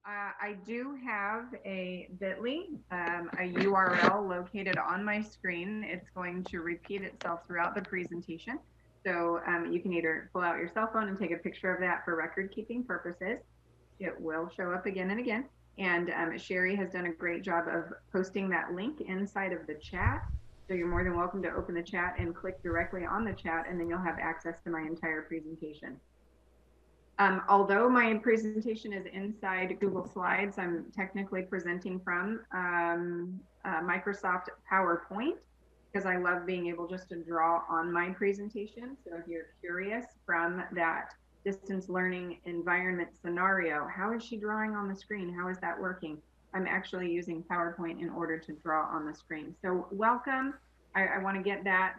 I do have a bit.ly, a URL located on my screen. It's going to repeat itself throughout the presentation. So you can either pull out your cell phone and take a picture of that for record keeping purposes. It will show up again and again. And Sherry has done a great job of posting that link inside of the chat. So you're more than welcome to open the chat and click directly on the chat, and then you'll have access to my entire presentation. Although my presentation is inside Google Slides, I'm technically presenting from Microsoft PowerPoint because I love being able just to draw on my presentation. So if you're curious from that distance learning environment scenario, how is she drawing on the screen? How is that working? I'm actually using PowerPoint in order to draw on the screen. So welcome. I want to get that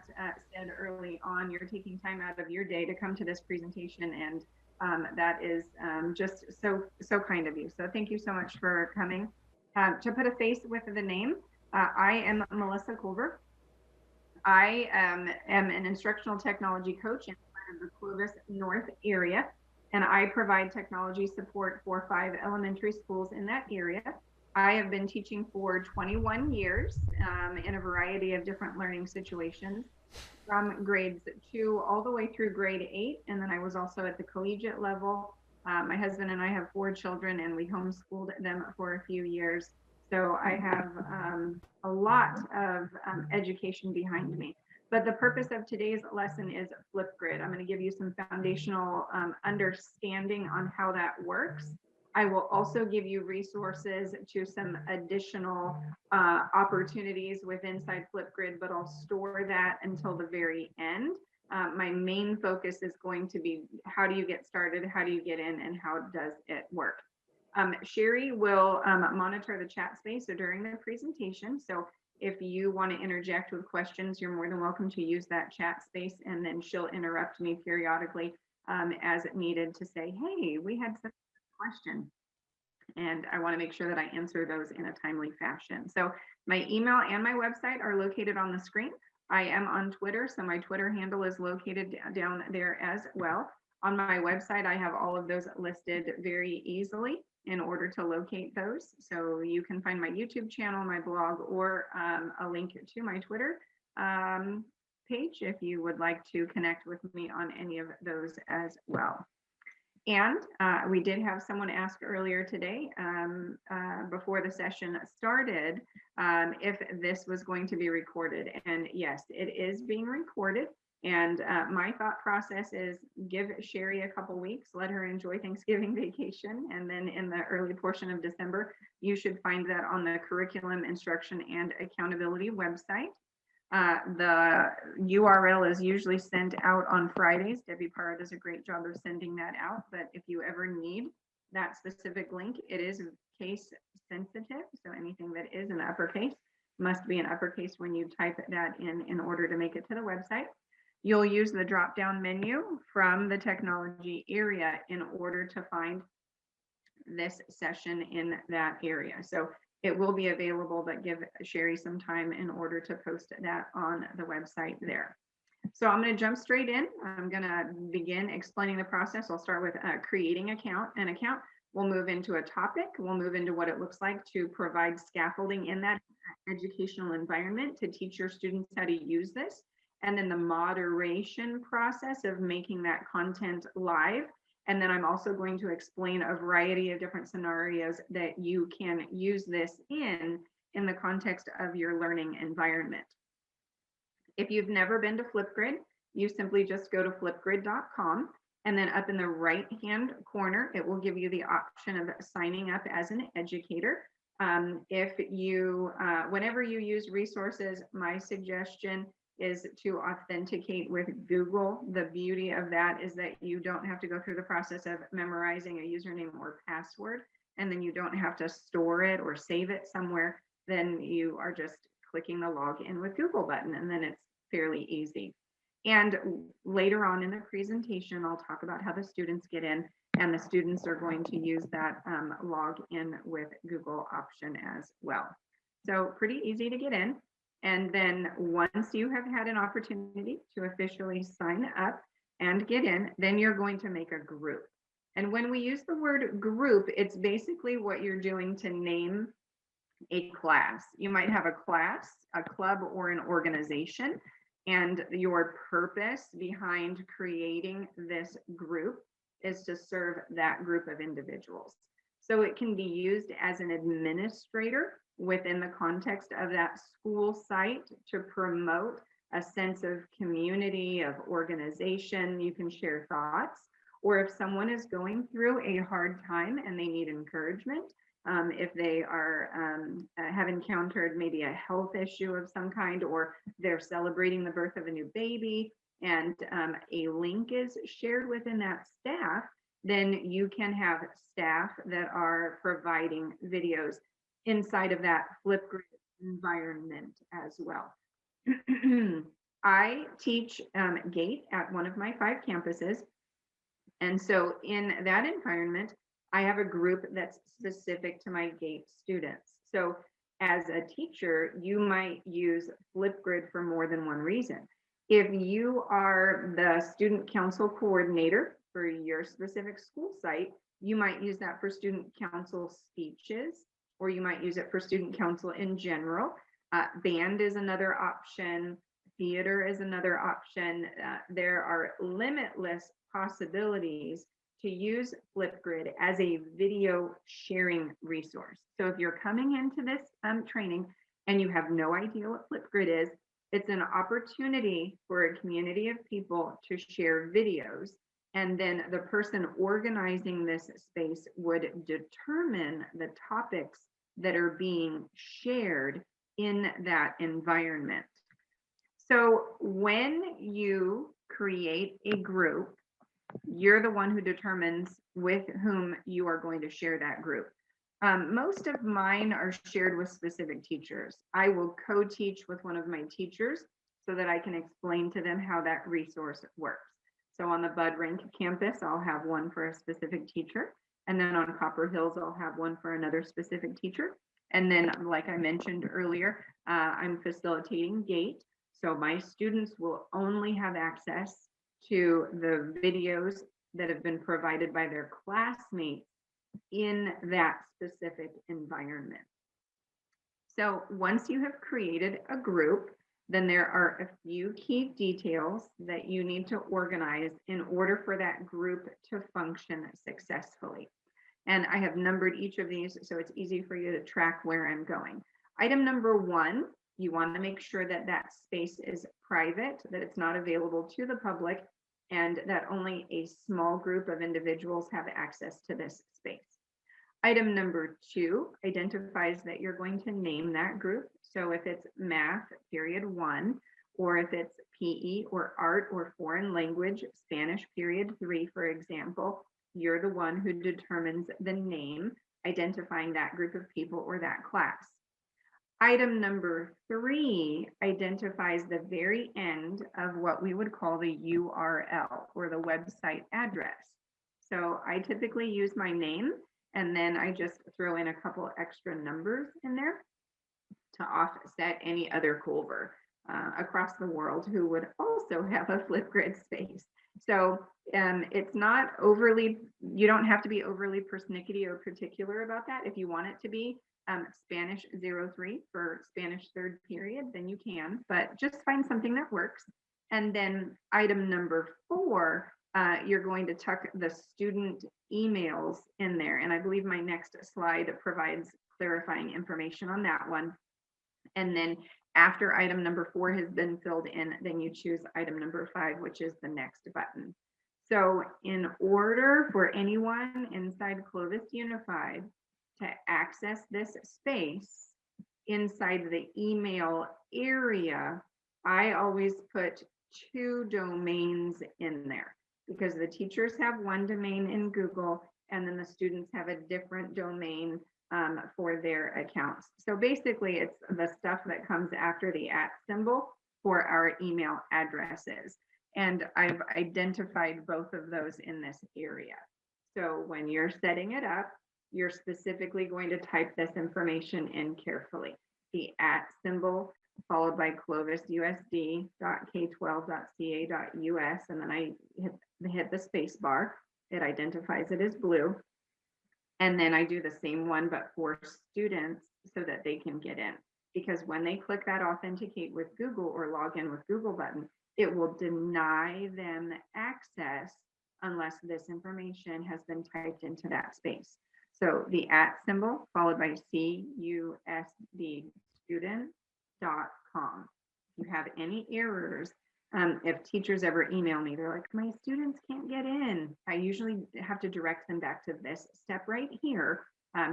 said early on. You're taking time out of your day to come to this presentation, and that is just so kind of you. So thank you so much for coming. To put a face with the name, I am Melissa Culver. I am an instructional technology coach in the Clovis North area, and I provide technology support for 5 elementary schools in that area. I have been teaching for 21 years in a variety of different learning situations, from grades 2 all the way through grade 8. And then I was also at the collegiate level. My husband and I have 4 children, and we homeschooled them for a few years. So I have a lot of education behind me. But the purpose of today's lesson is Flipgrid. I'm going to give you some foundational understanding on how that works. I will also give you resources to some additional opportunities with inside Flipgrid, but I'll store that until the very end. My main focus is going to be how do you get started, how do you get in, and how does it work? Sherry will monitor the chat space during the presentation. So if you want to interject with questions, you're more than welcome to use that chat space, and then she'll interrupt me periodically as needed to say, hey, we had such a question, and I want to make sure that I answer those in a timely fashion. So my email and my website are located on the screen. I am on Twitter, so my Twitter handle is located down there as well. On my website, I have all of those listed very easily in order to locate those. So you can find my YouTube channel, my blog, or a link to my Twitter page if you would like to connect with me on any of those as well. And we did have someone ask earlier today before the session started if this was going to be recorded. And yes, it is being recorded. And my thought process is give Sherry a couple weeks, let her enjoy Thanksgiving vacation. And then in the early portion of December, you should find that on the Curriculum Instruction and Accountability website. The URL is usually sent out on Fridays. Debbie Parra does a great job of sending that out. But if you ever need that specific link, it is case sensitive. So anything that is in uppercase must be in uppercase when you type that in order to make it to the website. You'll use the drop-down menu from the technology area in order to find this session in that area. So it will be available, but give Sherry some time in order to post that on the website there. So I'm going to jump straight in. I'm going to begin explaining the process. I'll start with creating an account. We'll move into a topic. We'll move into what it looks like to provide scaffolding in that educational environment to teach your students how to use this. And then the moderation process of making that content live. And then I'm also going to explain a variety of different scenarios that you can use this in the context of your learning environment. If you've never been to Flipgrid, you simply just go to flipgrid.com, and then up in the right-hand corner, it will give you the option of signing up as an educator. If you, whenever you use resources, my suggestion is to authenticate with Google. The beauty of that is that you don't have to go through the process of memorizing a username or password, and then you don't have to store it or save it somewhere. Then you are just clicking the login with Google button, and then it's fairly easy. And later on in the presentation, I'll talk about how the students get in, and the students are going to use that login with Google option as well. So pretty easy to get in. And then once you have had an opportunity to officially sign up and get in, then you're going to make a group. And when we use the word group, it's basically what you're doing to name a class. You might have a class, a club, or an organization, and your purpose behind creating this group is to serve that group of individuals. So it can be used as an administrator within the context of that school site to promote a sense of community, of organization. You can share thoughts. Or if someone is going through a hard time and they need encouragement, if they are have encountered maybe a health issue of some kind, or they're celebrating the birth of a new baby, and a link is shared within that staff, then you can have staff that are providing videos inside of that Flipgrid environment as well. I teach GATE at one of my 5 campuses. And so in that environment, I have a group that's specific to my GATE students. So as a teacher, you might use Flipgrid for more than one reason. If you are the student council coordinator for your specific school site, you might use that for student council speeches, or you might use it for student council in general. Band is another option. Theater is another option. There are limitless possibilities to use Flipgrid as a video sharing resource. So if you're coming into this training and you have no idea what Flipgrid is, it's an opportunity for a community of people to share videos. And then the person organizing this space would determine the topics that are being shared in that environment. So when you create a group, you're the one who determines with whom you are going to share that group. Most of mine are shared with specific teachers. I will co-teach with one of my teachers so that I can explain to them how that resource works. So on the Bud Rank campus, I'll have one for a specific teacher. And then on Copper Hills, I'll have one for another specific teacher. And then, like I mentioned earlier, I'm facilitating GATE. So my students will only have access to the videos that have been provided by their classmates in that specific environment. So once you have created a group, then there are a few key details that you need to organize in order for that group to function successfully. And I have numbered each of these so it's easy for you to track where I'm going. Item number 1, you want to make sure that that space is private, that it's not available to the public, and that only a small group of individuals have access to this space. Item number 2 identifies that you're going to name that group. So if it's math, period 1, or if it's PE or art or foreign language, Spanish, period 3, for example, you're the one who determines the name, identifying that group of people or that class. Item number 3 identifies the very end of what we would call the URL, or the website address. So I typically use my name, and then I just throw in a couple extra numbers in there to offset any other Culver across the world who would also have a Flipgrid space. So it's not overly, you don't have to be overly persnickety or particular about that. If you want it to be Spanish 03 for Spanish 3rd period, then you can, but just find something that works. And then item number 4, you're going to tuck the student emails in there. And I believe my next slide provides clarifying information on that one. And then after item number 4 has been filled in, then you choose item number 5, which is the next button. So in order for anyone inside Clovis Unified to access this space inside the email area, I always put 2 domains in there, because the teachers have one domain in Google, and then the students have a different domain for their accounts. So basically it's the stuff that comes after the @ symbol for our email addresses. And I've identified both of those in this area. So when you're setting it up, you're specifically going to type this information in carefully. The @ symbol followed by clovisusd.k12.ca.us, and then I hit the space bar. it identifies it as blue. And then I do the same one, but for students so that they can get in. Because when they click that authenticate with Google or log in with Google button, it will deny them access unless this information has been typed into that space. So the @ symbol followed by cusdstudent.com. If you have any errors, if teachers ever email me, they're like, my students can't get in. I usually have to direct them back to this step right here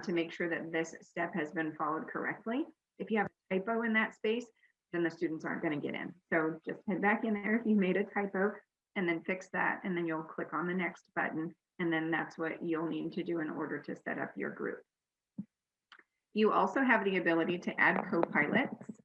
to make sure that this step has been followed correctly. If you have a typo in that space, then the students aren't going to get in. So just head back in there if you made a typo and then fix that. And then you'll click on the next button. And then that's what you'll need to do in order to set up your group. You also have the ability to add co-pilots.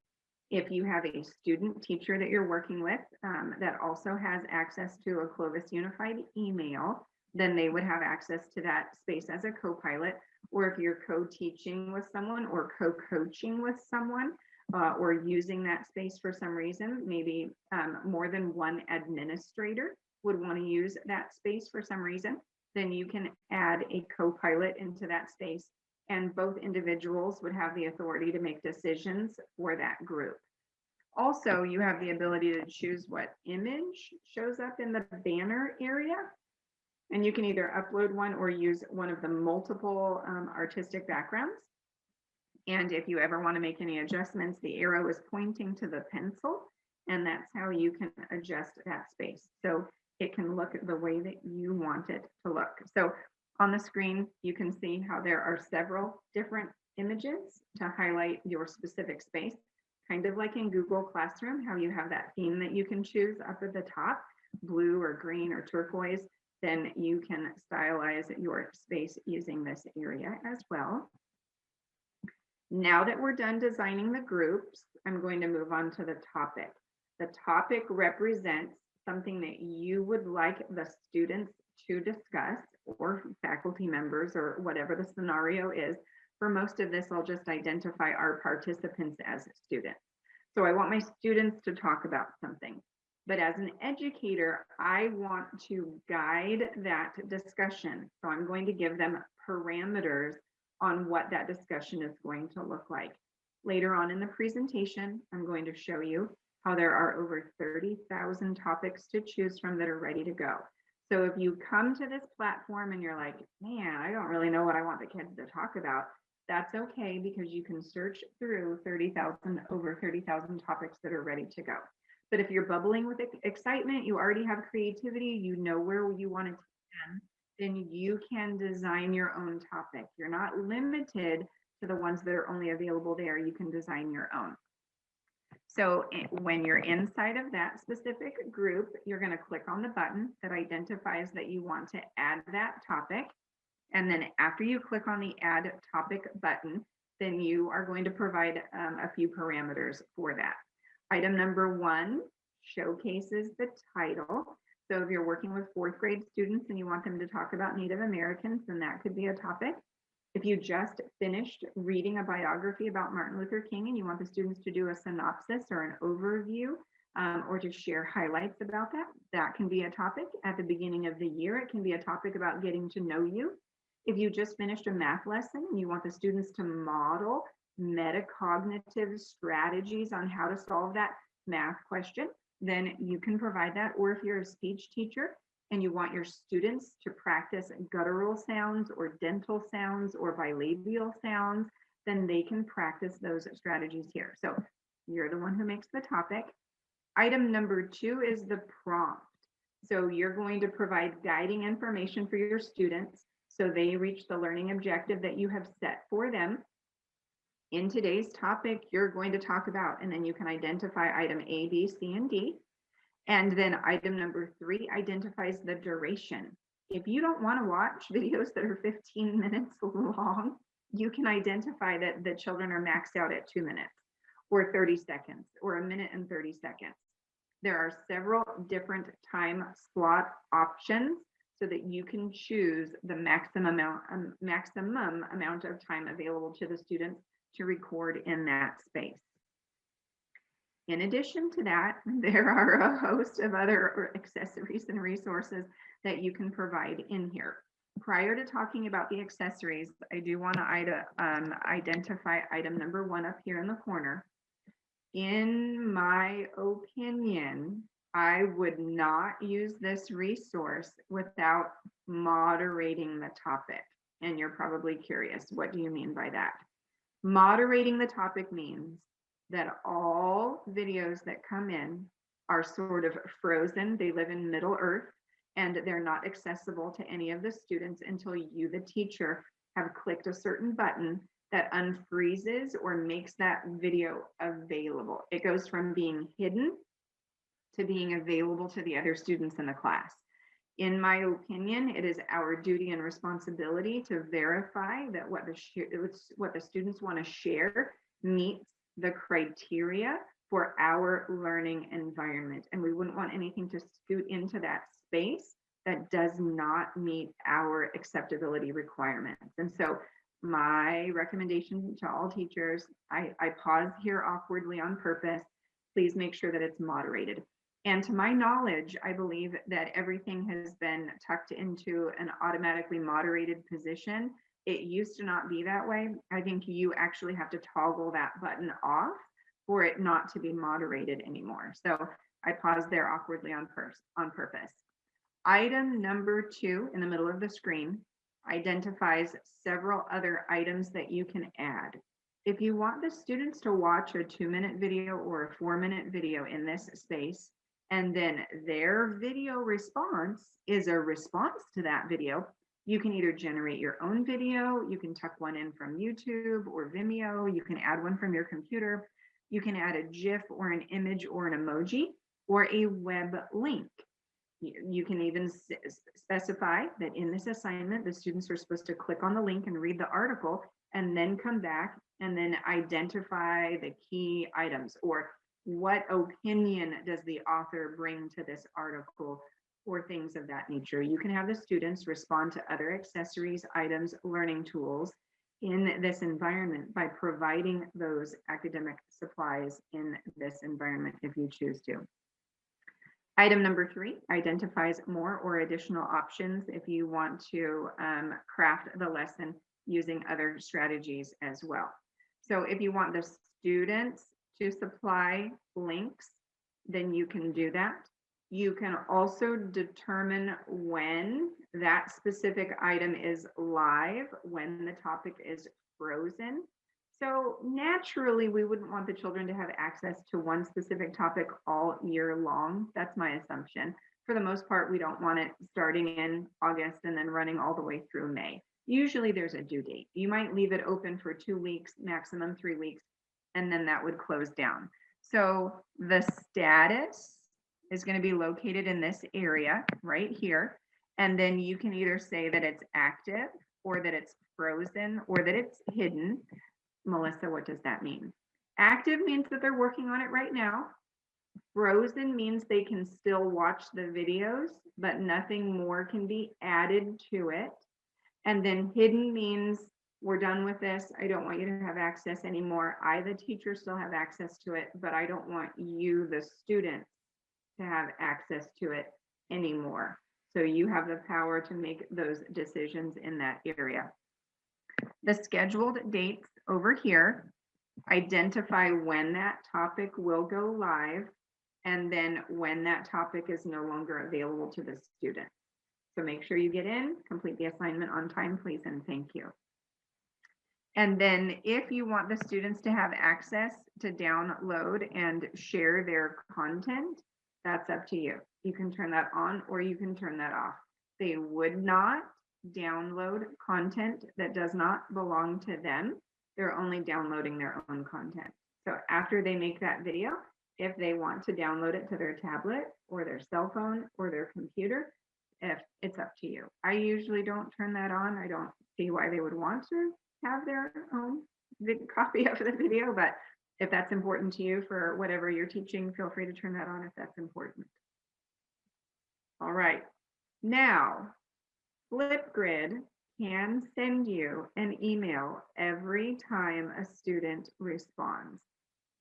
If you have a student teacher that you're working with that also has access to a Clovis Unified email, then they would have access to that space as a co-pilot. Or if you're co-teaching with someone or co-coaching with someone or using that space for some reason, maybe more than one administrator would want to use that space for some reason, then you can add a co-pilot into that space. And both individuals would have the authority to make decisions for that group. Also, you have the ability to choose what image shows up in the banner area. And you can either upload one or use one of the multiple artistic backgrounds. And if you ever want to make any adjustments, the arrow is pointing to the pencil, and that's how you can adjust that space. So it can look the way that you want it to look. So on the screen, you can see how there are several different images to highlight your specific space, kind of like in Google Classroom, how you have that theme that you can choose up at the top, blue or green or turquoise, then you can stylize your space using this area as well. Now that we're done designing the groups, I'm going to move on to the topic. The topic represents something that you would like the students to discuss, or faculty members, or whatever the scenario is. For most of this, I'll just identify our participants as students. So I want my students to talk about something. But as an educator, I want to guide that discussion. So I'm going to give them parameters on what that discussion is going to look like. Later on in the presentation, I'm going to show you how there are over 30,000 topics to choose from that are ready to go. So if you come to this platform and you're like, man, I don't really know what I want the kids to talk about, that's okay, because you can search through over 30,000 topics that are ready to go. But if you're bubbling with excitement, you already have creativity, you know where you want to take them, then you can design your own topic. You're not limited to the ones that are only available there. You can design your own. So when you're inside of that specific group, you're going to click on the button that identifies that you want to add that topic. And then after you click on the add topic button, then you are going to provide a few parameters for that. Item number 1 showcases the title. So if you're working with 4th grade students and you want them to talk about Native Americans, then that could be a topic. If you just finished reading a biography about Martin Luther King and you want the students to do a synopsis or an overview or to share highlights about that, that can be a topic. At the beginning of the year, it can be a topic about getting to know you. If you just finished a math lesson and you want the students to model metacognitive strategies on how to solve that math question, then you can provide that. Or if you're a speech teacher and you want your students to practice guttural sounds or dental sounds or bilabial sounds, then they can practice those strategies here. So you're the one who makes the topic. Item number 2 is the prompt. So you're going to provide guiding information for your students so they reach the learning objective that you have set for them. In today's topic, you're going to talk about, and then you can identify item A, B, C, and D. And then item number 3 identifies the duration. If you don't want to watch videos that are 15 minutes long, you can identify that the children are maxed out at 2 minutes or 30 seconds or 1 minute and 30 seconds. There are several different time slot options so that you can choose the maximum amount of time available to the students to record in that space. In addition to that, there are a host of other accessories and resources that you can provide in here. Prior to talking about the accessories, I do want to identify item number 1 up here in the corner. In my opinion, I would not use this resource without moderating the topic. And you're probably curious, what do you mean by that? Moderating the topic means that all videos that come in are sort of frozen. They live in Middle Earth and they're not accessible to any of the students until you, the teacher, have clicked a certain button that unfreezes or makes that video available. It goes from being hidden to being available to the other students in the class. In my opinion, it is our duty and responsibility to verify that what the students want to share meets the criteria for our learning environment. And we wouldn't want anything to scoot into that space that does not meet our acceptability requirements. And so my recommendation to all teachers, I pause here awkwardly on purpose. Please make sure that it's moderated. And to my knowledge, I believe that everything has been tucked into an automatically moderated position. It used to not be that way. I think you actually have to toggle that button off for it not to be moderated anymore. So I paused there awkwardly on purpose. Item number 2 in the middle of the screen identifies several other items that you can add. If you want the students to watch a 2-minute video or a 4-minute video in this space, and then their video response is a response to that video, you can either generate your own video, you can tuck one in from YouTube or Vimeo, you can add one from your computer, you can add a GIF or an image or an emoji or a web link. You can even specify that in this assignment, the students are supposed to click on the link and read the article and then come back and then identify the key items, or what opinion does the author bring to this article, or things of that nature. You can have the students respond to other accessories, items, learning tools in this environment by providing those academic supplies in this environment if you choose to. Item number 3 identifies more or additional options if you want to craft the lesson using other strategies as well. So if you want the students to supply links, then you can do that. You can also determine when that specific item is live, when the topic is frozen. So naturally, we wouldn't want the children to have access to one specific topic all year long. That's my assumption. For the most part, we don't want it starting in August and then running all the way through May. Usually there's a due date. You might leave it open for 2 weeks, maximum 3 weeks, and then that would close down. So the status is going to be located in this area right here. And then you can either say that it's active or that it's frozen or that it's hidden. Melissa, what does that mean? Active means that they're working on it right now. Frozen means they can still watch the videos, but nothing more can be added to it. And then hidden means we're done with this. I don't want you to have access anymore. I, the teacher, still have access to it, but I don't want you, the student, to have access to it anymore. So you have the power to make those decisions in that area. The scheduled dates over here identify when that topic will go live and then when that topic is no longer available to the student. So make sure you get in, complete the assignment on time, please, and thank you. And then if you want the students to have access to download and share their content, that's up to you. You can turn that on or you can turn that off. They would not download content that does not belong to them. They're only downloading their own content. So after they make that video, if they want to download it to their tablet or their cell phone or their computer, it's up to you. I usually don't turn that on. I don't see why they would want to have their own copy of the video, but if that's important to you for whatever you're teaching, feel free to turn that on if that's important. All right, now Flipgrid can send you an email every time a student responds.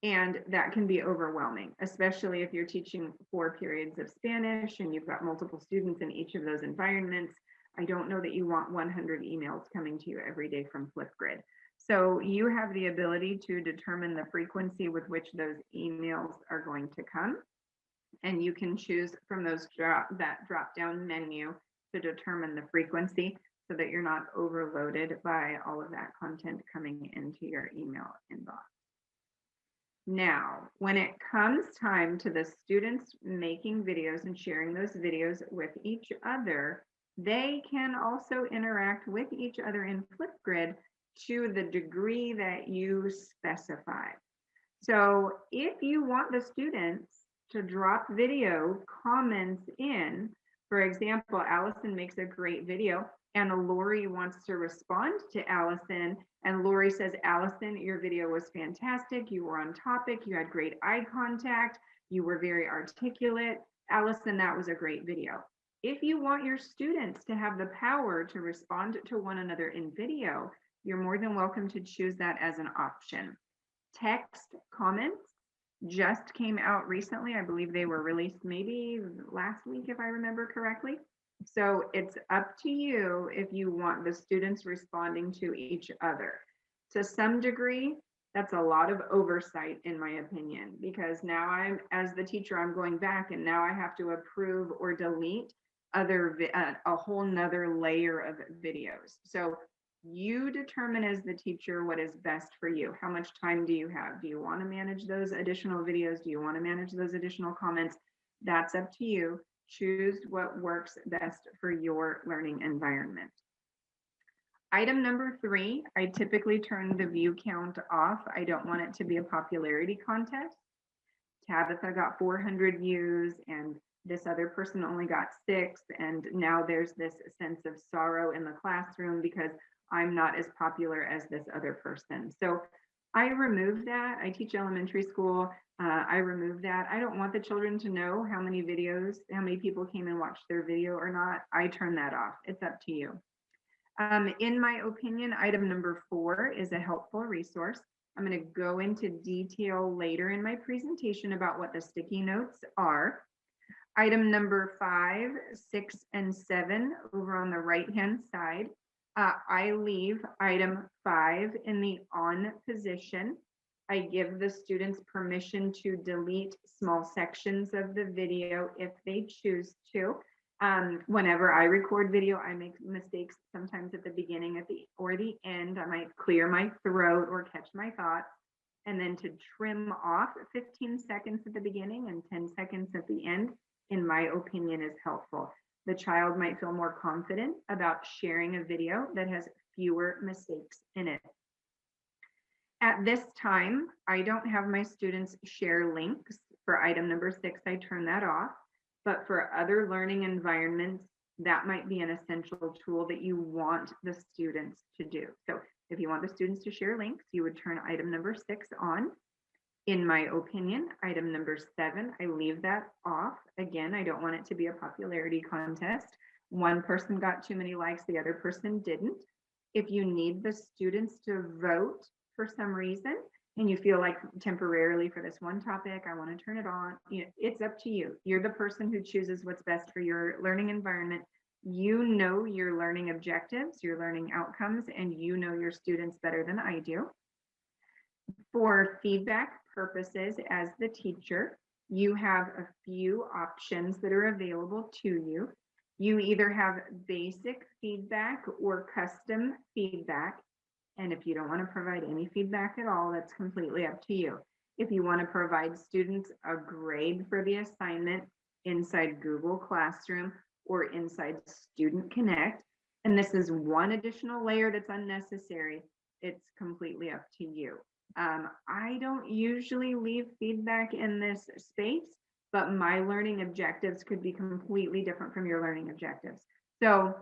And that can be overwhelming, especially if you're teaching 4 periods of Spanish and you've got multiple students in each of those environments. I don't know that you want 100 emails coming to you every day from Flipgrid. So you have the ability to determine the frequency with which those emails are going to come. And you can choose from that drop down menu to determine the frequency so that you're not overloaded by all of that content coming into your email inbox. Now, when it comes time to the students making videos and sharing those videos with each other, they can also interact with each other in Flipgrid to the degree that you specify. So if you want the students to drop video comments in, for example, Allison makes a great video and Lori wants to respond to Allison, and Lori says, Allison, your video was fantastic. You were on topic. You had great eye contact. You were very articulate. Allison, that was a great video. If you want your students to have the power to respond to one another in video, you're more than welcome to choose that as an option. Text comments just came out recently. I believe they were released maybe last week, if I remember correctly. So it's up to you if you want the students responding to each other. To some degree, that's a lot of oversight, in my opinion, because now as the teacher, I'm going back and now I have to approve or delete a whole nother layer of videos. So you determine as the teacher what is best for you. How much time do you have? Do you want to manage those additional videos? Do you want to manage those additional comments? That's up to you. Choose what works best for your learning environment. Item number 3, I typically turn the view count off. I don't want it to be a popularity contest. Tabitha got 400 views and this other person only got 6. And now there's this sense of sorrow in the classroom because I'm not as popular as this other person. So I remove that. I teach elementary school. I remove that. I don't want the children to know how many people came and watched their video or not. I turn that off. It's up to you. In my opinion, item number 4 is a helpful resource. I'm going to go into detail later in my presentation about what the sticky notes are. Item number 5, 6, and 7 over on the right-hand side. I leave item 5 in the on position. I give the students permission to delete small sections of the video if they choose to. Whenever I record video, I make mistakes sometimes at the beginning or the end. I might clear my throat or catch my thoughts. And then to trim off 15 seconds at the beginning and 10 seconds at the end, in my opinion, is helpful. The child might feel more confident about sharing a video that has fewer mistakes in it. At this time, I don't have my students share links. For item number 6, I turn that off. But for other learning environments, that might be an essential tool that you want the students to do. So if you want the students to share links, you would turn item number 6 on. In my opinion, item number 7, I leave that off. Again, I don't want it to be a popularity contest. One person got too many likes, the other person didn't. If you need the students to vote for some reason, and you feel like temporarily for this one topic, I want to turn it on, it's up to you. You're the person who chooses what's best for your learning environment. You know your learning objectives, your learning outcomes, and you know your students better than I do. For feedback purposes, as the teacher, you have a few options that are available to you. You either have basic feedback or custom feedback. And if you don't want to provide any feedback at all, that's completely up to you. If you want to provide students a grade for the assignment inside Google Classroom or inside Student Connect, and this is one additional layer that's unnecessary, it's completely up to you. I don't usually leave feedback in this space, but my learning objectives could be completely different from your learning objectives. So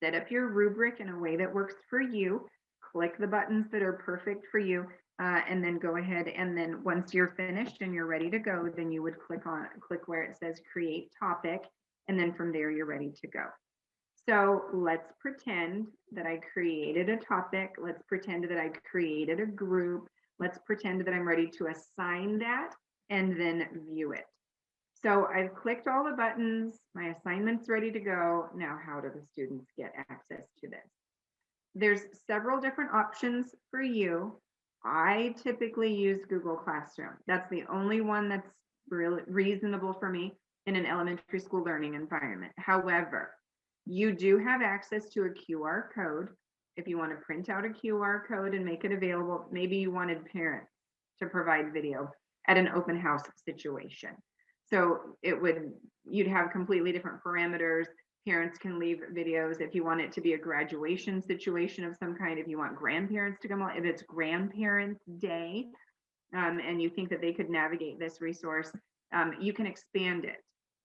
set up your rubric in a way that works for you. Click the buttons that are perfect for you, and then go ahead. And then once you're finished and you're ready to go, then you would click where it says create topic. And then from there, you're ready to go. So let's pretend that I created a topic. Let's pretend that I created a group. Let's pretend that I'm ready to assign that and then view it. So I've clicked all the buttons, my assignment's ready to go. Now, how do the students get access to this? There's several different options for you. I typically use Google Classroom. That's the only one that's really reasonable for me in an elementary school learning environment. However, you do have access to a QR code. If you want to print out a QR code and make it available, maybe you wanted parents to provide video at an open house situation. So you'd have completely different parameters. Parents can leave videos if you want it to be a graduation situation of some kind, if you want grandparents to come on, if it's grandparents day, and you think that they could navigate this resource, you can expand it,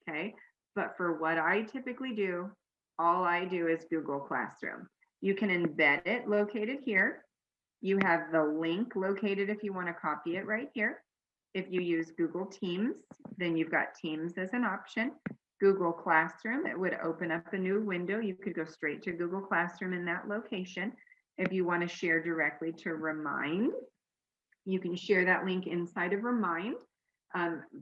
okay? But for what I typically do, all I do is Google Classroom. You can embed it located here. You have the link located if you want to copy it right here. If you use Google Teams, then you've got Teams as an option. Google Classroom, it would open up a new window. You could go straight to Google Classroom in that location. If you want to share directly to Remind, you can share that link inside of Remind.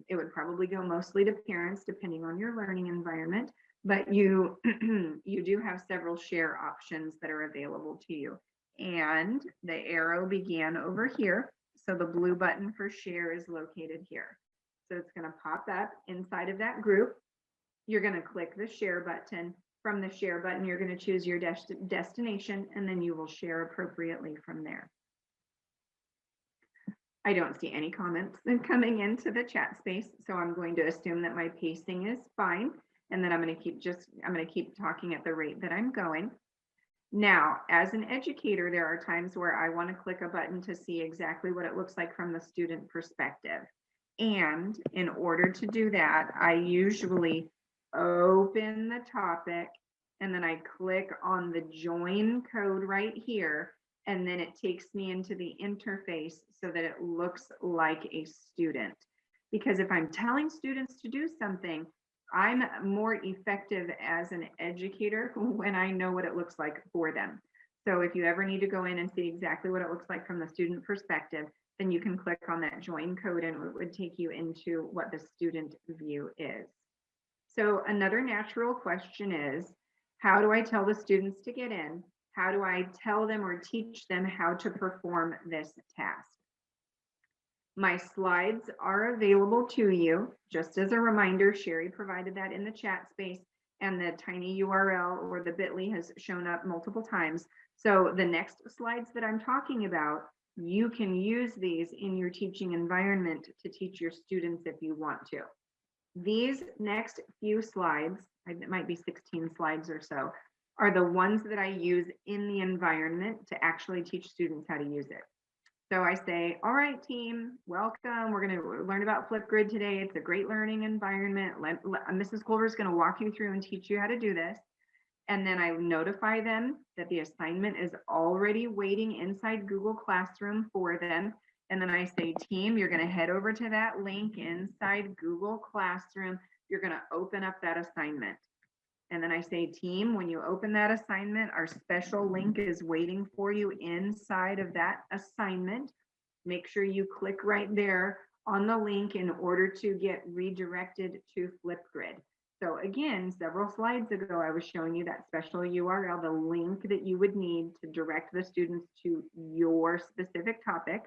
It would probably go mostly to parents depending on your learning environment, but you do have several share options that are available to you. And the arrow began over here. So the blue button for share is located here. So it's going to pop up inside of that group. You're going to click the share button. From the share button, you're going to choose your destination, and then you will share appropriately from there. I don't see any comments coming into the chat space, so I'm going to assume that my pacing is fine, and then I'm going to keep talking at the rate that I'm going. Now, as an educator, there are times where I want to click a button to see exactly what it looks like from the student perspective. And in order to do that, I usually open the topic and then I click on the join code right here, and then it takes me into the interface so that it looks like a student. Because if I'm telling students to do something, I'm more effective as an educator when I know what it looks like for them. So if you ever need to go in and see exactly what it looks like from the student perspective, then you can click on that join code and it would take you into what the student view is. So another natural question is, how do I tell the students to get in? How do I tell them or teach them how to perform this task? My slides are available to you. Just as a reminder, Sherry provided that in the chat space, and the tiny URL or the bit.ly has shown up multiple times. So the next slides that I'm talking about, you can use these in your teaching environment to teach your students if you want to. These next few slides, it might be 16 slides or so, are the ones that I use in the environment to actually teach students how to use it. So I say, all right, team, welcome. We're going to learn about Flipgrid today. It's a great learning environment. Mrs. Culver is going to walk you through and teach you how to do this. And then I notify them that the assignment is already waiting inside Google Classroom for them. And then I say, team, you're going to head over to that link inside Google Classroom. You're going to open up that assignment. And then I say, team, when you open that assignment, our special link is waiting for you inside of that assignment. Make sure you click right there on the link in order to get redirected to Flipgrid. So again, several slides ago, I was showing you that special URL, the link that you would need to direct the students to your specific topic.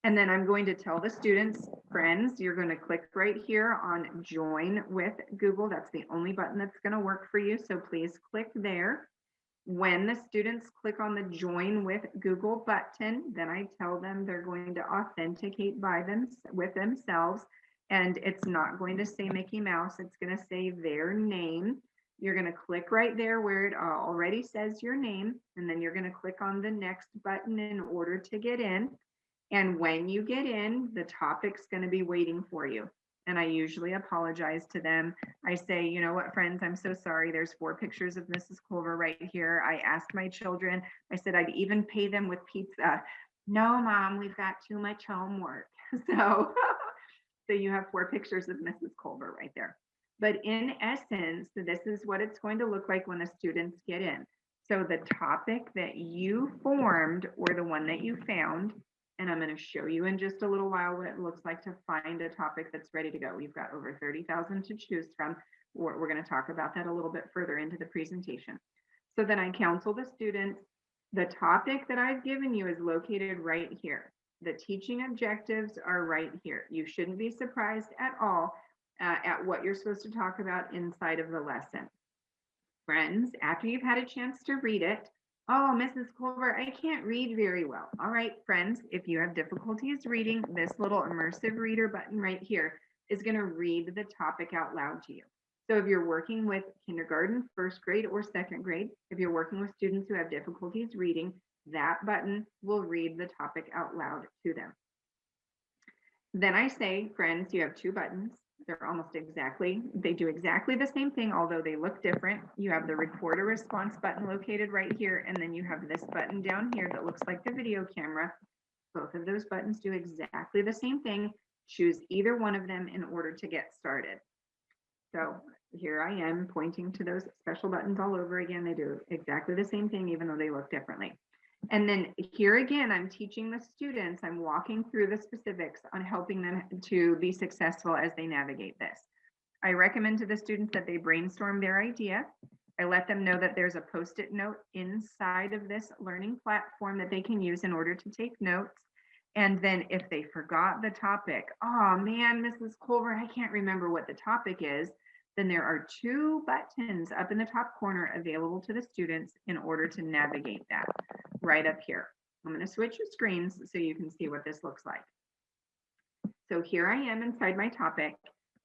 And then I'm going to tell the students, friends, you're going to click right here on Join with Google. That's the only button that's going to work for you. So please click there. When the students click on the Join with Google button, then I tell them they're going to authenticate with themselves. And it's not going to say Mickey Mouse. It's going to say their name. You're going to click right there where it already says your name. And then you're going to click on the next button in order to get in. And when you get in, the topic's going to be waiting for you. And I usually apologize to them. I say, you know what, friends, I'm so sorry. There's 4 pictures of Mrs. Culver right here. I asked my children, I said I'd even pay them with pizza. No, Mom, we've got too much homework. So you have 4 pictures of Mrs. Culver right there. But in essence, this is what it's going to look like when the students get in. So the topic that you formed or the one that you found And I'm going to show you in just a little while what it looks like to find a topic that's ready to go. We've got over 30,000 to choose from. We're going to talk about that a little bit further into the presentation. So then I counsel the students. The topic that I've given you is located right here. The teaching objectives are right here. You shouldn't be surprised at all at what you're supposed to talk about inside of the lesson. Friends, after you've had a chance to read it, oh, Mrs. Culver, I can't read very well. All right, friends, if you have difficulties reading, this little immersive reader button right here is going to read the topic out loud to you. So if you're working with kindergarten, first grade, or second grade, if you're working with students who have difficulties reading, that button will read the topic out loud to them. Then I say, friends, you have two buttons. They're almost exactly, they do exactly the same thing, although they look different. You have the record a response button located right here, and then you have this button down here that looks like the video camera. Both of those buttons do exactly the same thing. Choose either one of them in order to get started. So here I am pointing to those special buttons all over again. They do exactly the same thing, even though they look differently. And then here again, I'm teaching the students, I'm walking through the specifics on helping them to be successful as they navigate this. I recommend to the students that they brainstorm their idea. I let them know that there's a Post-it note inside of this learning platform that they can use in order to take notes. And then if they forgot the topic, oh man, Mrs. Culver, I can't remember what the topic is, then there are two buttons up in the top corner available to the students in order to navigate that right up here. I'm going to switch your screens so you can see what this looks like. So here I am inside my topic,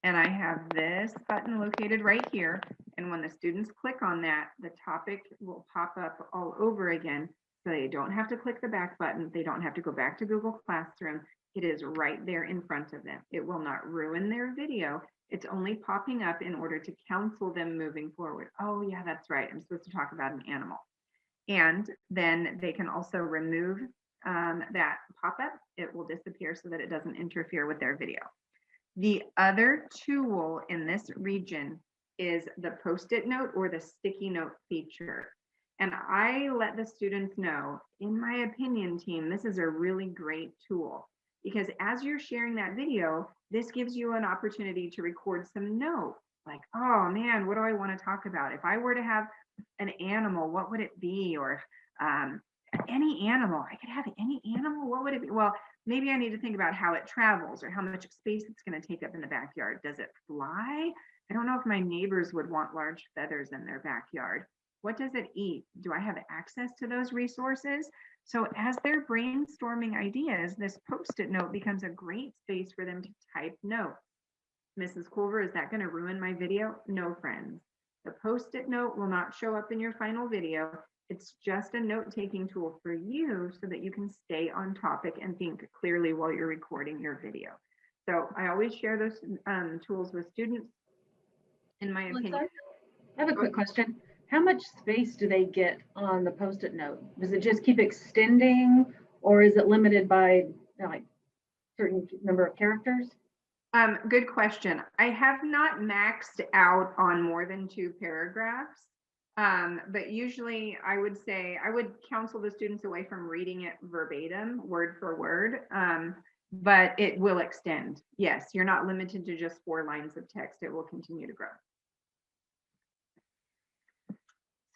and I have this button located right here. And when the students click on that, the topic will pop up all over again. So they don't have to click the back button. They don't have to go back to Google Classroom. It is right there in front of them. It will not ruin their video. It's only popping up in order to counsel them moving forward. Oh yeah, that's right. I'm supposed to talk about an animal. And then they can also remove that pop-up. It will disappear so that it doesn't interfere with their video. The other tool in this region is the Post-it note or the sticky note feature. And I let the students know, in my opinion, team, this is a really great tool, because as you're sharing that video, this gives you an opportunity to record some notes. Like, oh man, what do I want to talk about? If I were to have an animal, what would it be? Or any animal, I could have any animal, what would it be? Well, maybe I need to think about how it travels or how much space it's going to take up in the backyard. Does it fly? I don't know if my neighbors would want large feathers in their backyard. What does it eat? Do I have access to those resources? So as they're brainstorming ideas, this Post-it note becomes a great space for them to type notes. Mrs. Culver, is that going to ruin my video? No, friends. The Post-it note will not show up in your final video. It's just a note-taking tool for you so that you can stay on topic and think clearly while you're recording your video. So I always share those tools with students, in my opinion. I have a quick question. How much space do they get on the Post-it note? Does it just keep extending, or is it limited by like certain number of characters? Good question. I have not maxed out on more than 2 paragraphs, but usually I would say I would counsel the students away from reading it verbatim, word for word, but it will extend. Yes, you're not limited to just 4 lines of text. It will continue to grow.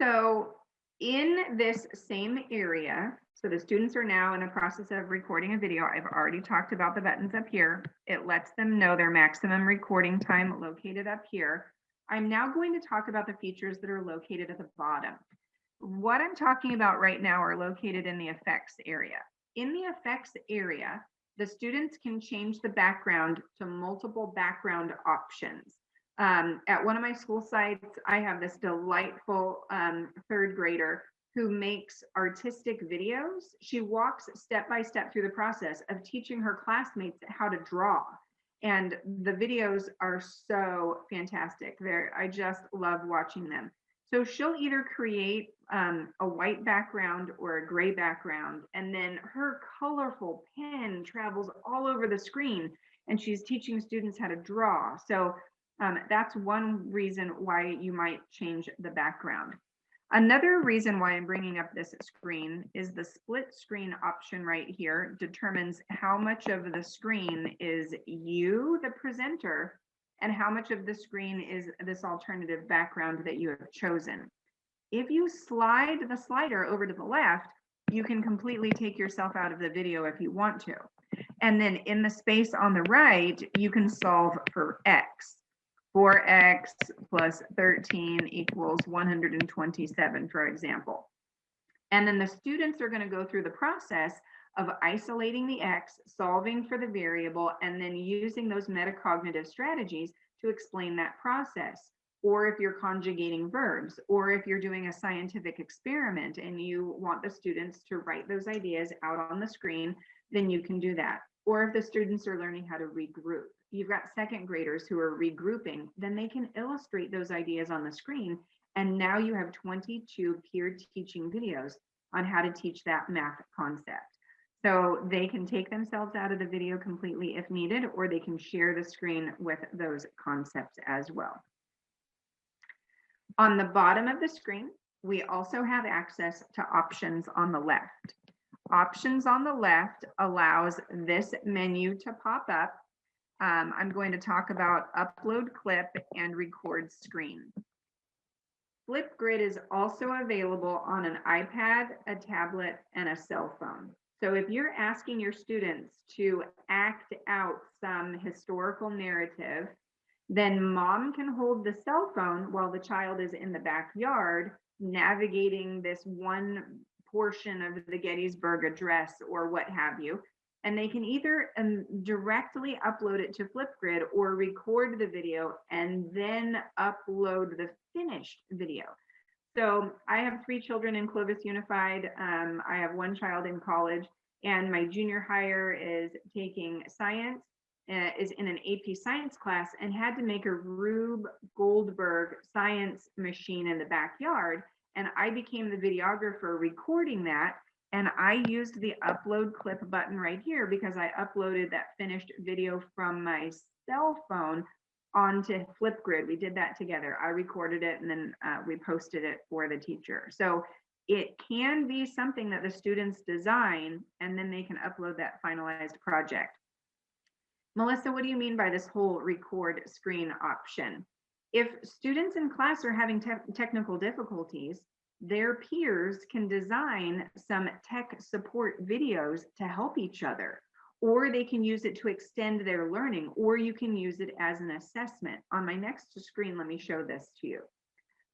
So in this same area, so the students are now in a process of recording a video. I've already talked about the buttons up here. It lets them know their maximum recording time located up here. I'm now going to talk about the features that are located at the bottom. What I'm talking about right now are located in the effects area. In the effects area, the students can change the background to multiple background options. At one of my school sites, I have this delightful 3rd grader who makes artistic videos. She walks step by step through the process of teaching her classmates how to draw. And the videos are so fantastic. I just love watching them. So she'll either create a white background or a gray background, and then her colorful pen travels all over the screen, and she's teaching students how to draw. So that's one reason why you might change the background. Another reason why I'm bringing up this screen is the split screen option right here determines how much of the screen is you, the presenter, and how much of the screen is this alternative background that you have chosen. If you slide the slider over to the left, you can completely take yourself out of the video if you want to. And then in the space on the right, you can solve for x. 4x plus 13 equals 127, for example. And then the students are going to go through the process of isolating the x, solving for the variable, and then using those metacognitive strategies to explain that process. Or if you're conjugating verbs, or if you're doing a scientific experiment and you want the students to write those ideas out on the screen, then you can do that. Or if the students are learning how to regroup, you've got second graders who are regrouping, then they can illustrate those ideas on the screen. And now you have 22 peer teaching videos on how to teach that math concept. So they can take themselves out of the video completely if needed, or they can share the screen with those concepts as well. On the bottom of the screen, we also have access to options on the left. Options on the left allows this menu to pop up. I'm going to talk about upload clip and record screen. Flipgrid is also available on an iPad, a tablet, and a cell phone. So if you're asking your students to act out some historical narrative, then mom can hold the cell phone while the child is in the backyard navigating this one portion of the Gettysburg Address or what have you. And they can either directly upload it to Flipgrid or record the video and then upload the finished video. So I have 3 children in Clovis Unified. I have 1 child in college, and my junior hire is taking science, is in an AP science class, and had to make a Rube Goldberg science machine in the backyard. And I became the videographer recording that. And I used the upload clip button right here because I uploaded that finished video from my cell phone onto Flipgrid. We did that together. I recorded it and then we posted it for the teacher. So it can be something that the students design and then they can upload that finalized project. Melissa, what do you mean by this whole record screen option? If students in class are having technical difficulties, their peers can design some tech support videos to help each other, or they can use it to extend their learning, or you can use it as an assessment. On my next screen, let me show this to you.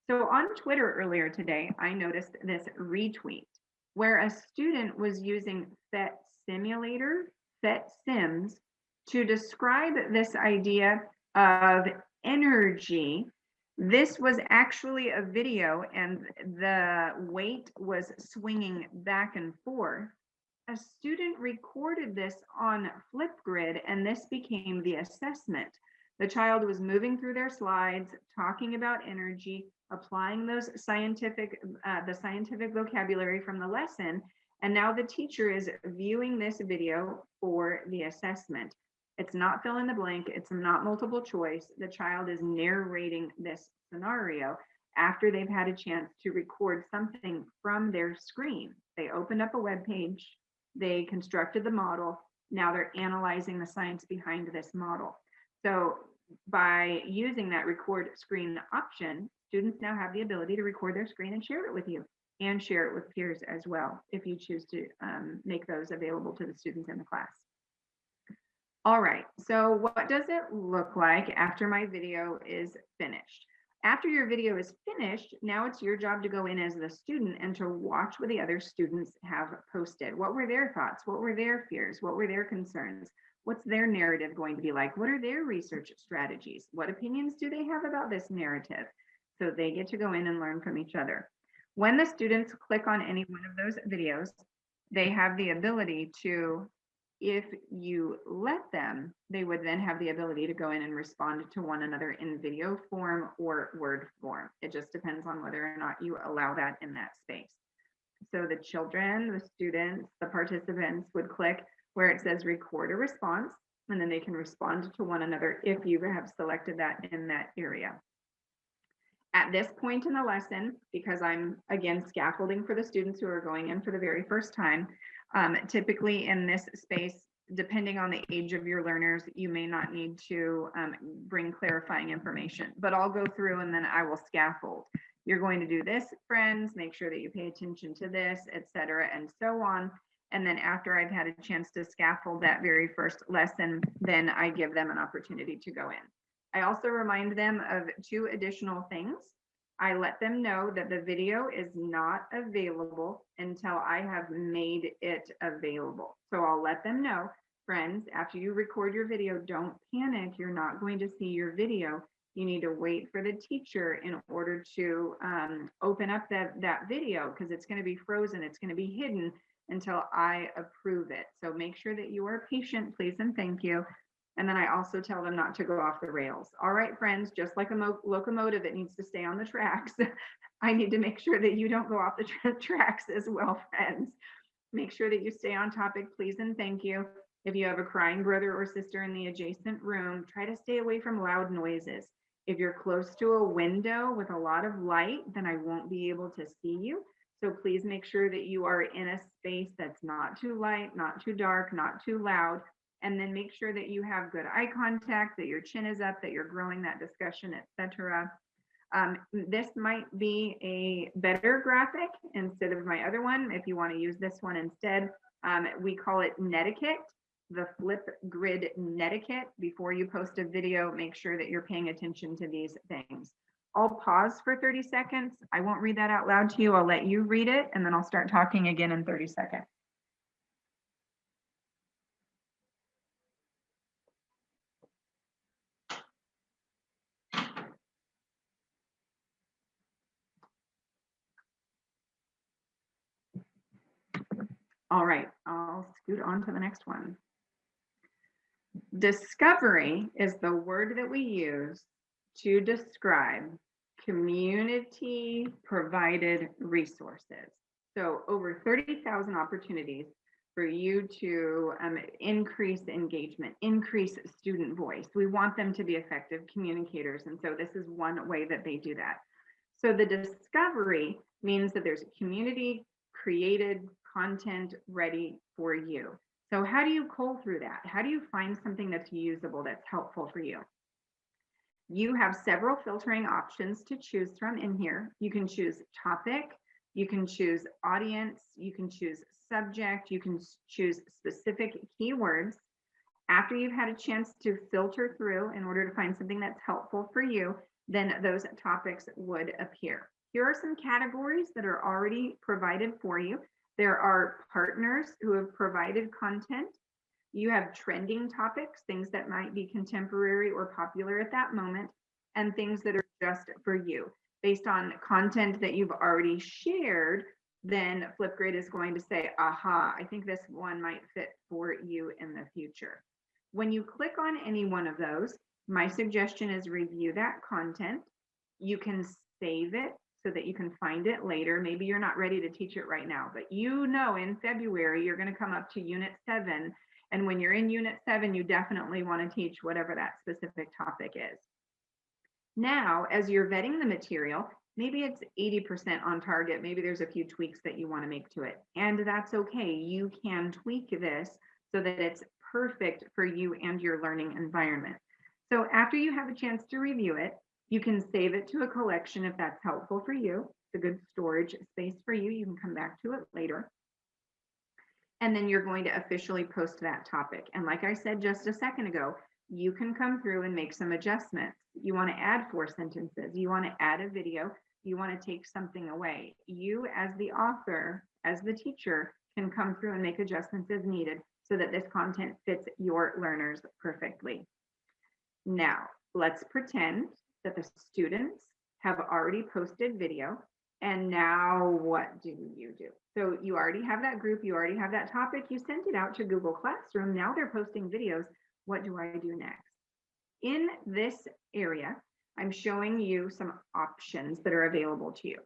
So on Twitter earlier today, I noticed this retweet where a student was using PhET Simulator, PhET Sims, to describe this idea of energy. This was actually a video and the weight was swinging back and forth. A student recorded this on Flipgrid and this became the assessment. The child was moving through their slides, talking about energy, applying those the scientific vocabulary from the lesson. And now the teacher is viewing this video for the assessment. It's not fill in the blank. It's not multiple choice. The child is narrating this scenario after they've had a chance to record something from their screen. They opened up a web page. They constructed the model. Now they're analyzing the science behind this model. So by using that record screen option, students now have the ability to record their screen and share it with you and share it with peers as well, if you choose to make those available to the students in the class. All right, so what does it look like after my video is finished? After your video is finished, now it's your job to go in as the student and to watch what the other students have posted. What were their thoughts? What were their fears? What were their concerns? What's their narrative going to be like? What are their research strategies? What opinions do they have about this narrative? So they get to go in and learn from each other. When the students click on any one of those videos, they have the ability to, if you let them, they would then have the ability to go in and respond to one another in video form or word form. It just depends on whether or not you allow that in that space. So the children, the students, the participants would click where it says record a response, and then they can respond to one another if you have selected that in that area. At this point in the lesson, because I'm, again, scaffolding for the students who are going in for the very first time, typically in this space, depending on the age of your learners, you may not need to bring clarifying information, but I'll go through and then I will scaffold. You're going to do this, friends, make sure that you pay attention to this, etc., and so on. And then after I've had a chance to scaffold that very first lesson, then I give them an opportunity to go in. I also remind them of 2 additional things. I let them know that the video is not available until I have made it available. So I'll let them know, friends, after you record your video, don't panic. You're not going to see your video. You need to wait for the teacher in order to open up that video, because it's going to be frozen. It's going to be hidden until I approve it. So make sure that you are patient, please, and thank you. And then I also tell them not to go off the rails. All right, friends, just like a locomotive, it needs to stay on the tracks. I need to make sure that you don't go off the tracks as well, friends. Make sure that you stay on topic, please, and thank you. If you have a crying brother or sister in the adjacent room, try to stay away from loud noises. If you're close to a window with a lot of light, then I won't be able to see you. So please make sure that you are in a space that's not too light, not too dark, not too loud. And then make sure that you have good eye contact, that your chin is up, that you're growing that discussion, etc. This might be a better graphic instead of my other one. If you want to use this one instead, we call it netiquette, the Flipgrid netiquette. Before you post a video, make sure that you're paying attention to these things. I'll pause for 30 seconds. I won't read that out loud to you. I'll let you read it, and then I'll start talking again in 30 seconds. All right, I'll scoot on to the next one. Discovery is the word that we use to describe community provided resources. So over 30,000 opportunities for you to increase engagement, increase student voice. We want them to be effective communicators. And so this is one way that they do that. So the discovery means that there's community created content ready for you. So how do you cull through that? How do you find something that's usable, that's helpful for you? You have several filtering options to choose from in here. You can choose topic, you can choose audience, you can choose subject, you can choose specific keywords. After you've had a chance to filter through in order to find something that's helpful for you, then those topics would appear. Here are some categories that are already provided for you. There are partners who have provided content. You have trending topics, things that might be contemporary or popular at that moment, and things that are just for you. Based on content that you've already shared, then Flipgrid is going to say, aha, I think this one might fit for you in the future. When you click on any one of those, my suggestion is review that content. You can save it so that you can find it later. Maybe you're not ready to teach it right now, but you know in February, you're going to come up to Unit 7. And when you're in Unit 7, you definitely want to teach whatever that specific topic is. Now, as you're vetting the material, maybe it's 80% on target. Maybe there's a few tweaks that you want to make to it. And that's okay. You can tweak this so that it's perfect for you and your learning environment. So after you have a chance to review it, you can save it to a collection if that's helpful for you. It's a good storage space for you. You can come back to it later. And then you're going to officially post that topic. And like I said just a second ago, you can come through and make some adjustments. You want to add 4 sentences. You want to add a video. You want to take something away. You as the author, as the teacher, can come through and make adjustments as needed so that this content fits your learners perfectly. Now, let's pretend that the students have already posted video. And now what do you do? So you already have that group, you already have that topic, you sent it out to Google Classroom. Now they're posting videos. What do I do next? In this area, I'm showing you some options that are available to you.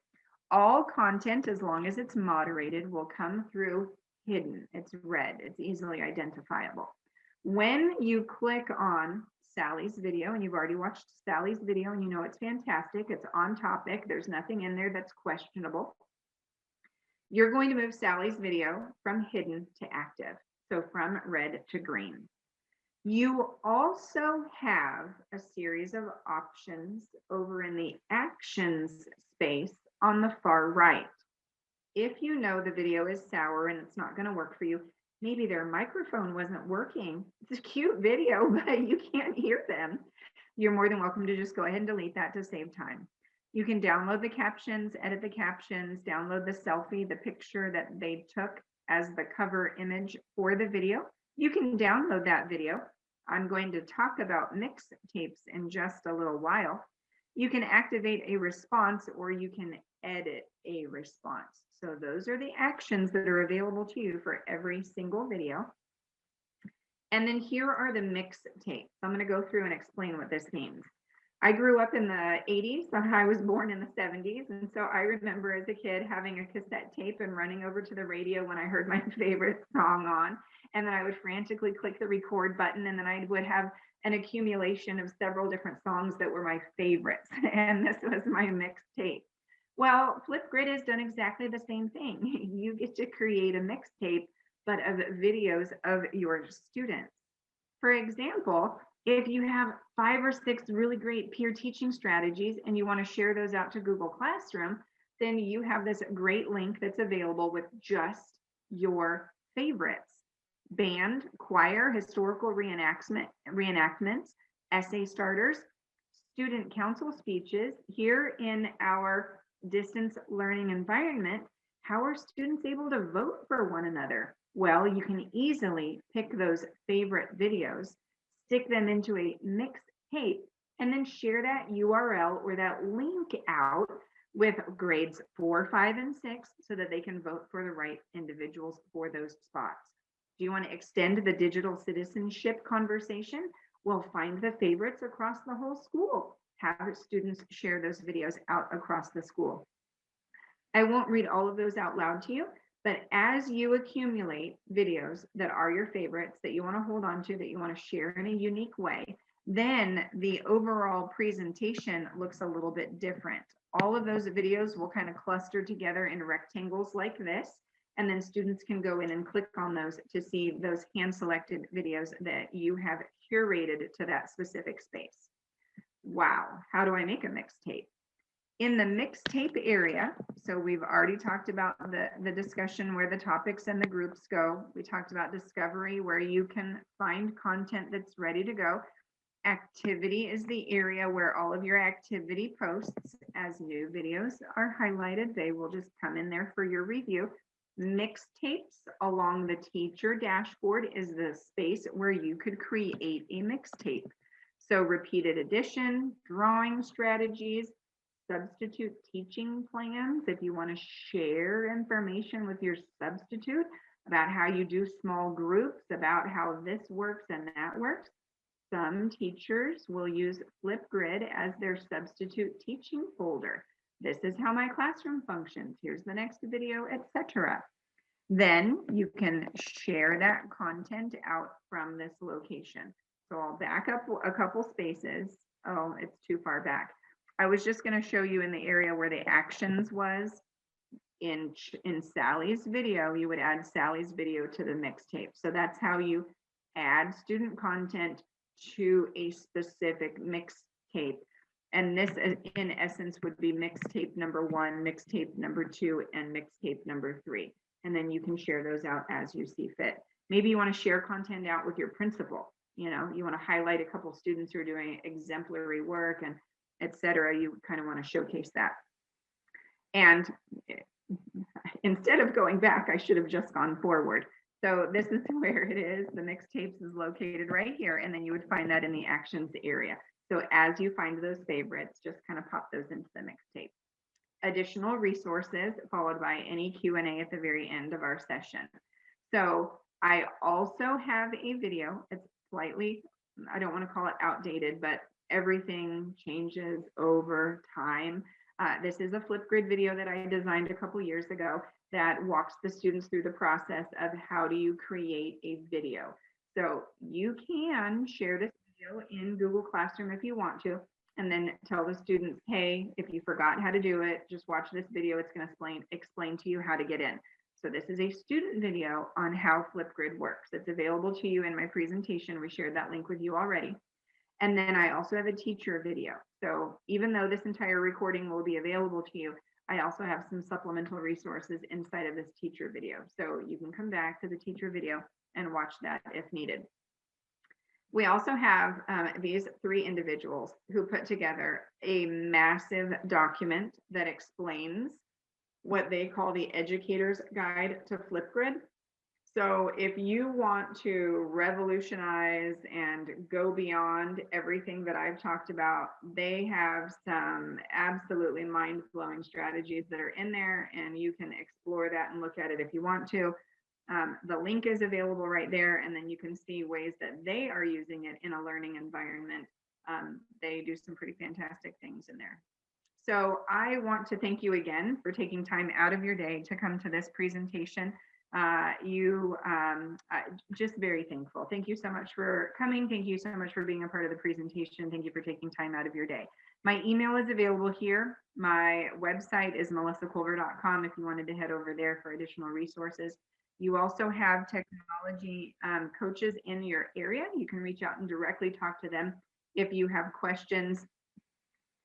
All content, as long as it's moderated, will come through hidden. It's red, it's easily identifiable. When you click on Sally's video, and you've already watched Sally's video and you know it's fantastic, it's on topic, there's nothing in there that's questionable, you're going to move Sally's video from hidden to active. So from red to green. You also have a series of options over in the actions space on the far right. If you know the video is sour and it's not going to work for you, maybe their microphone wasn't working. It's a cute video, but you can't hear them. You're more than welcome to just go ahead and delete that to save time. You can download the captions, edit the captions, download the selfie, the picture that they took as the cover image for the video. You can download that video. I'm going to talk about mixtapes in just a little while. You can activate a response or you can edit a response. So those are the actions that are available to you for every single video. And then here are the mixtapes. I'm going to go through and explain what this means. I grew up in the 80s, so I was born in the 70s. And so I remember as a kid having a cassette tape and running over to the radio when I heard my favorite song on. And then I would frantically click the record button, and then I would have an accumulation of several different songs that were my favorites. And this was my mixtape. Well, Flipgrid has done exactly the same thing. You get to create a mixtape, but of videos of your students. For example, if you have 5 or 6 really great peer teaching strategies and you want to share those out to Google Classroom, then you have this great link that's available with just your favorites. Band, choir, historical reenactments, essay starters, student council speeches. Here in our distance learning environment, how are students able to vote for one another? Well, you can easily pick those favorite videos, stick them into a mixtape, and then share that URL or that link out with grades 4, 5, and 6 so that they can vote for the right individuals for those spots. Do you want to extend the digital citizenship conversation? Well, find the favorites across the whole school. Have students share those videos out across the school. I won't read all of those out loud to you, but as you accumulate videos that are your favorites, that you want to hold on to, that you want to share in a unique way, then the overall presentation looks a little bit different. All of those videos will kind of cluster together in rectangles like this, and then students can go in and click on those to see those hand-selected videos that you have curated to that specific space. Wow, how do I make a mixtape? In the mixtape area, so we've already talked about the discussion where the topics and the groups go. We talked about discovery, where you can find content that's ready to go. Activity is the area where all of your activity posts as new videos are highlighted. They will just come in there for your review. Mixtapes along the teacher dashboard is the space where you could create a mixtape. So repeated addition, drawing strategies, substitute teaching plans. If you want to share information with your substitute about how you do small groups, about how this works and that works. Some teachers will use Flipgrid as their substitute teaching folder. This is how my classroom functions. Here's the next video, etc. Then you can share that content out from this location. So I'll back up a couple spaces. Oh, it's too far back. I was just going to show you in the area where the actions was. In Sally's video, you would add Sally's video to the mixtape. So that's how you add student content to a specific mixtape. And this, in essence, would be mixtape number 1, mixtape number 2, and mixtape number 3. And then you can share those out as you see fit. Maybe you want to share content out with your principal. You know, you want to highlight a couple students who are doing exemplary work and etc. You kind of want to showcase that. And instead of going back, I should have just gone forward. So this is where it is. The mixtapes is located right here, and then you would find that in the actions area. So as you find those favorites, just kind of pop those into the mixtape. Additional resources followed by any Q&A at the very end of our session. So I also have a video. It's slightly, I don't want to call it outdated, but everything changes over time. This is a Flipgrid video that I designed a couple years ago that walks the students through the process of how do you create a video. So you can share this video in Google Classroom if you want to, and then tell the students, hey, if you forgot how to do it, just watch this video. It's going to explain to you how to get in. So this is a student video on how Flipgrid works. It's available to you in my presentation. We shared that link with you already. And then I also have a teacher video. So even though this entire recording will be available to you, I also have some supplemental resources inside of this teacher video. So you can come back to the teacher video and watch that if needed. We also have these 3 individuals who put together a massive document that explains what they call the Educator's Guide to Flipgrid. So if you want to revolutionize and go beyond everything that I've talked about, they have some absolutely mind-blowing strategies that are in there, and you can explore that and look at it if you want to. The link is available right there, and then you can see ways that they are using it in a learning environment. They do some pretty fantastic things in there. So I want to thank you again for taking time out of your day to come to this presentation. Just very thankful. Thank you so much for coming. Thank you so much for being a part of the presentation. Thank you for taking time out of your day. My email is available here. My website is melissaculver.com if you wanted to head over there for additional resources. You also have technology coaches in your area. You can reach out and directly talk to them if you have questions.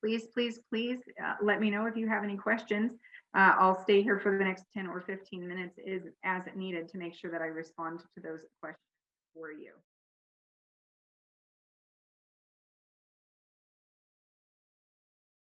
Please let me know if you have any questions. I'll stay here for the next 10 or 15 minutes as needed to make sure that I respond to those questions for you.